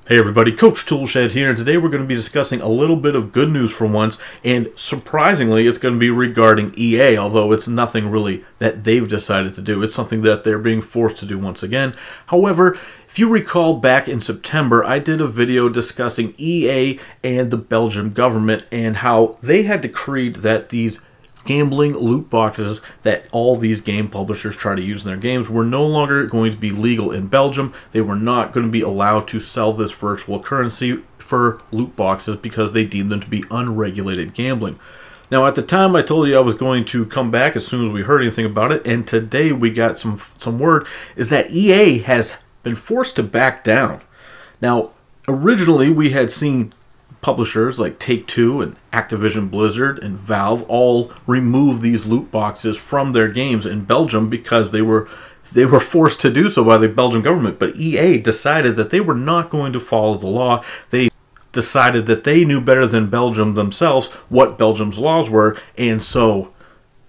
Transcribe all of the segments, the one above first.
Hey everybody, Coach Toolshed here, and today we're going to be discussing a little bit of good news for once, and surprisingly it's going to be regarding EA, although it's nothing really that they've decided to do. It's something that they're being forced to do once again. However, if you recall back in September, I did a video discussing EA and the Belgian government and how they had decreed that these gambling loot boxes that all these game publishers try to use in their games were no longer going to be legal in Belgium. They were not going to be allowed to sell this virtual currency for loot boxes because they deemed them to be unregulated gambling. Now, at the time, I told you I was going to come back as soon as we heard anything about it, and today we got some word is that EA has been forced to back down. Now, originally we had seen publishers like Take-Two and Activision Blizzard and Valve all remove these loot boxes from their games in Belgium because they were forced to do so by the Belgian government. But EA decided that they were not going to follow the law. They decided that they knew better than Belgium themselves what Belgium's laws were, and so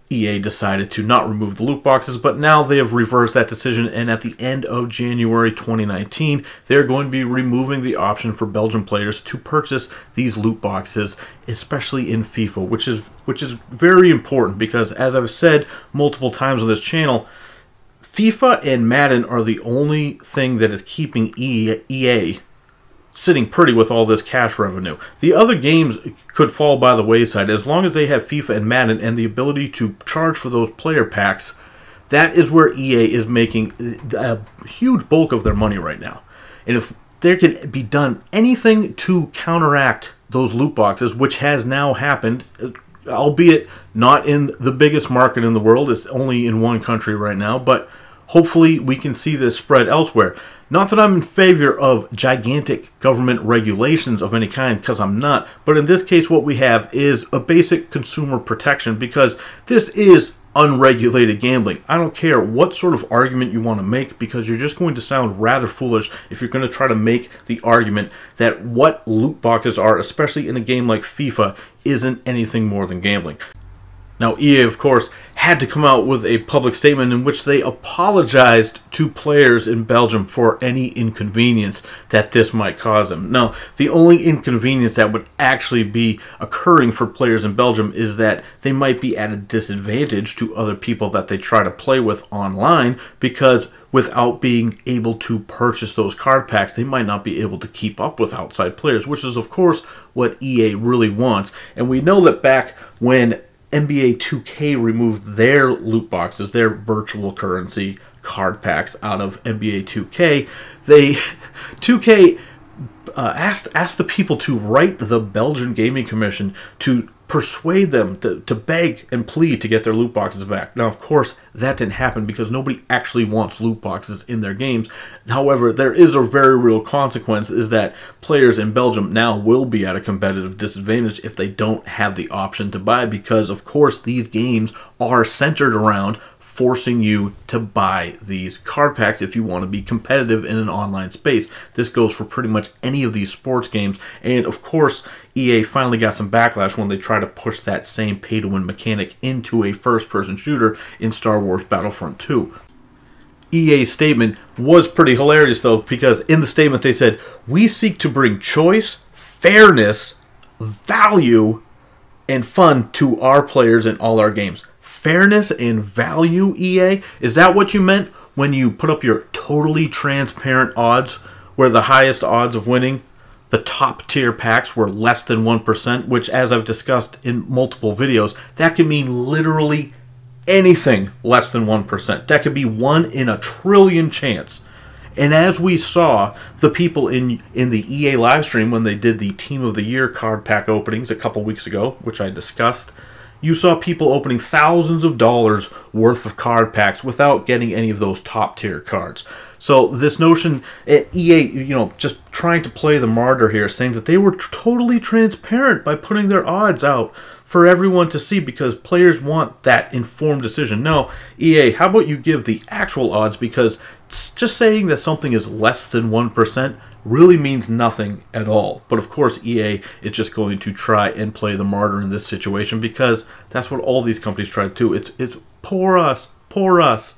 EA decided to not remove the loot boxes, but now they have reversed that decision, and at the end of January 2019, they're going to be removing the option for Belgian players to purchase these loot boxes, especially in FIFA, which is very important because, as I've said multiple times on this channel, FIFA and Madden are the only thing that is keeping EA sitting pretty with all this cash revenue. The other games could fall by the wayside as long as they have FIFA and Madden and the ability to charge for those player packs. That is where EA is making a huge bulk of their money right now. And if there can be done anything to counteract those loot boxes, which has now happened, albeit not in the biggest market in the world, it's only in one country right now, but hopefully we can see this spread elsewhere. Not that I'm in favor of gigantic government regulations of any kind, because I'm not, but in this case what we have is a basic consumer protection because this is unregulated gambling. I don't care what sort of argument you want to make because you're just going to sound rather foolish if you're going to try to make the argument that what loot boxes are, especially in a game like FIFA, isn't anything more than gambling. Now, EA, of course, had to come out with a public statement in which they apologized to players in Belgium for any inconvenience that this might cause them. Now, the only inconvenience that would actually be occurring for players in Belgium is that they might be at a disadvantage to other people that they try to play with online because without being able to purchase those card packs, they might not be able to keep up with outside players, which is, of course, what EA really wants. And we know that back when NBA 2K removed their loot boxes, their virtual currency card packs out of NBA 2K, 2K asked the people to write the Belgian Gaming Commission to persuade them to beg and plead to get their loot boxes back. Now, of course, that didn't happen because nobody actually wants loot boxes in their games. However, there is a very real consequence, is that players in Belgium now will be at a competitive disadvantage if they don't have the option to buy because, of course, these games are centered around forcing you to buy these card packs if you want to be competitive in an online space. This goes for pretty much any of these sports games, and of course EA finally got some backlash when they tried to push that same pay-to-win mechanic into a first-person shooter in Star Wars Battlefront 2. EA's statement was pretty hilarious though, because in the statement they said, "We seek to bring choice, fairness, value, and fun to our players in all our games." Fairness and value, EA? Is that what you meant when you put up your totally transparent odds, where the highest odds of winning the top tier packs were less than 1%, which, as I've discussed in multiple videos, that can mean literally anything less than 1%. That could be 1 in a trillion chance. And as we saw, the people in the EA live stream when they did the Team of the Year card pack openings a couple weeks ago, which I discussed, you saw people opening thousands of dollars worth of card packs without getting any of those top tier cards. So this notion, EA, just trying to play the martyr here, saying that they were totally transparent by putting their odds out for everyone to see because players want that informed decision. No, EA, how about you give the actual odds, because just saying that something is less than 1% really means nothing at all. But of course EA is just going to try and play the martyr in this situation because that's what all these companies try to do. It's poor us, poor us.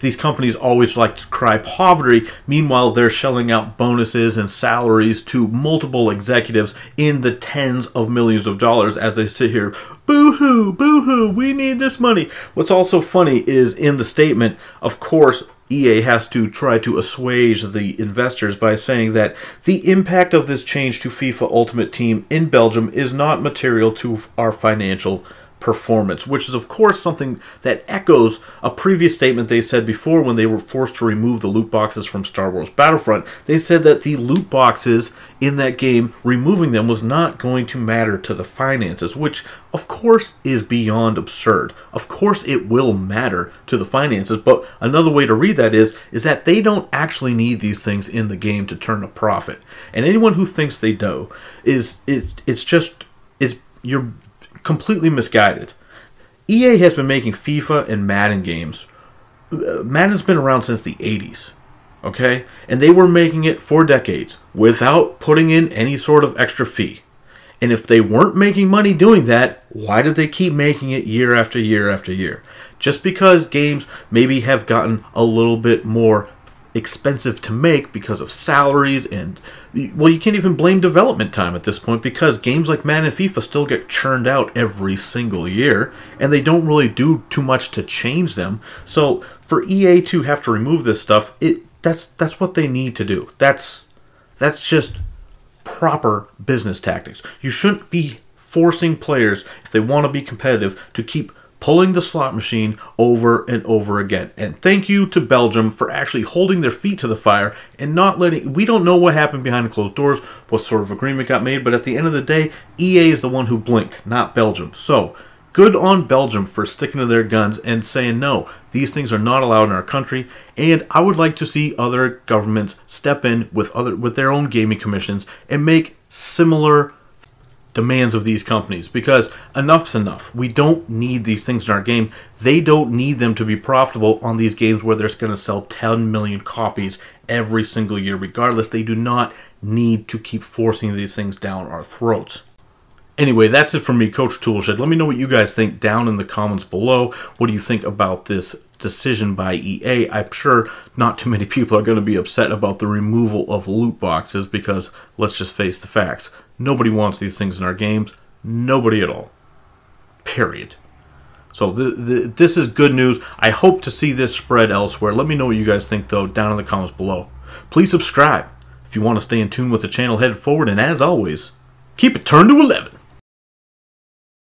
these companies always like to cry poverty. Meanwhile, they're shelling out bonuses and salaries to multiple executives in the tens of millions of dollars as they sit here, boo-hoo, boo-hoo, we need this money. What's also funny is in the statement, of course, EA has to try to assuage the investors by saying that the impact of this change to FIFA Ultimate Team in Belgium is not material to our financial performance, which is of course something that echoes a previous statement they said before when they were forced to remove the loot boxes from Star Wars Battlefront. They said that the loot boxes in that game, removing them was not going to matter to the finances, which of course is beyond absurd. Of course it will matter to the finances, but another way to read that is that they don't actually need these things in the game to turn a profit. And anyone who thinks they do you're completely misguided. EA has been making FIFA and Madden games. Madden's been around since the 80s, okay? And they were making it for decades without putting in any sort of extra fee. And if they weren't making money doing that, why did they keep making it year after year after year? Just because games maybe have gotten a little bit more expensive to make because of salaries and, well, you can't even blame development time at this point because games like Madden and FIFA still get churned out every single year and they don't really do too much to change them. So for EA to have to remove this stuff, that's what they need to do. That's just proper business tactics. You shouldn't be forcing players, if they want to be competitive, to keep pulling the slot machine over and over again. And thank you to Belgium for actually holding their feet to the fire and not letting... We don't know what happened behind closed doors, what sort of agreement got made, but at the end of the day, EA is the one who blinked, not Belgium. So, good on Belgium for sticking to their guns and saying, no, these things are not allowed in our country, and I would like to see other governments step in with their own gaming commissions and make similar demands of these companies, because enough's enough. We don't need these things in our game. They don't need them to be profitable on these games where they're going to sell 10 million copies every single year regardless. They do not need to keep forcing these things down our throats. Anyway, that's it from me, Coach Toolshed. Let me know what you guys think down in the comments below. What do you think about this decision by EA? I'm sure not too many people are going to be upset about the removal of loot boxes because, let's just face the facts, nobody wants these things in our games. Nobody at all. Period. So this is good news. I hope to see this spread elsewhere. Let me know what you guys think, though, down in the comments below. Please subscribe if you want to stay in tune with the channel headed forward. And as always, keep it turned to 11.